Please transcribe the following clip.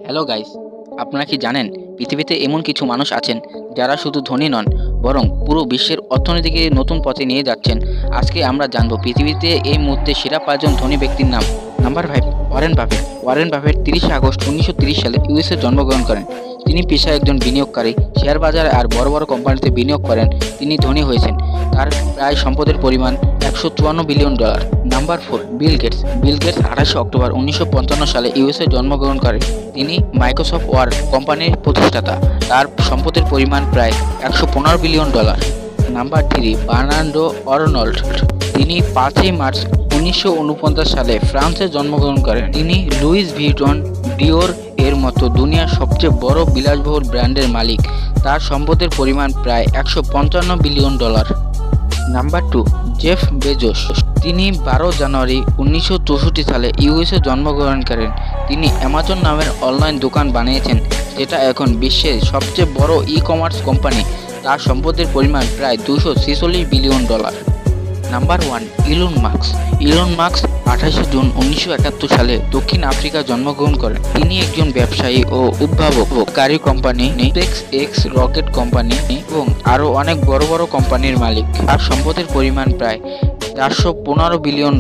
Hello guys, আপনারা কি জানেন পৃথিবীতে এমন কিছু মানুষ আছেন যারা শুধু ধনী নন, বরং পুরো বিশ্বের অর্থনীতিকে নতুন পথে নিয়ে যাচ্ছেন। আজকে আমরা জানব পৃথিবীতে এই মুহূর্তে সেরা 5 জন ধনী ব্যক্তির নাম। Number 5, Warren Buffett. Warren Buffett 30 August 1930 সালে ইউএসএ জন্মগ্রহণ করেন। তিনি পেশায় একজন বিনিয়োগকারী, শেয়ার বাজারে আর বড় বড় কোম্পানিতে বিনিয়োগ করেন। তিনি ধনী হয়েছেন। তার প্রায় সম্পদের পরিমাণ $154 billion. Number 4, Bill Gates. Bill Gates 28 October 1955 সালে ইউএসএ জন্মগ্রহণ করেন। তিনি মাইক্রোসফট ওয়ার্ড কোম্পানির প্রতিষ্ঠাতা। তার সম্পদের পরিমাণ প্রায় $115 বিলিয়ন। Number 3, Bernardo Arnold. তিনি 5 মার্চ 1949 সালে ফ্রান্সে জন্মগ্রহণ করেন। তিনি লুইস ভিটন, ডিওর এর মতো দুনিয়ার সবচেয়ে বড় বিলাসবহুল ব্র্যান্ডের মালিক। তার সম্পদের পরিমাণ প্রায় $155 বিলিয়ন। Number 2, Jeff Bezos. তিনি 12 জানুয়ারি 1964 সালে ইউএসএ জন্মগ্রহণ করেন। তিনি অ্যামাজন নামের অনলাইন দোকান বানিয়েছেন, যেটা এখন বিশ্বের সবচেয়ে বড় ই-কমার্স কোম্পানি। তার সম্পদের পরিমাণ প্রায় $246 billion. Number 1, Elon Musk. Elon Musk 28 June 1971 সালে দক্ষিণ আফ্রিকা জন্মগ্রহণ করেন। তিনি একজন ব্যবসায়ী ও উদ্ভাবক। গাড়ি company, space x rocket company এবং আরও অনেক বড় বড় কোম্পানির মালিক। তার সম্পদের পরিমাণ প্রায় $415 বিলিয়ন।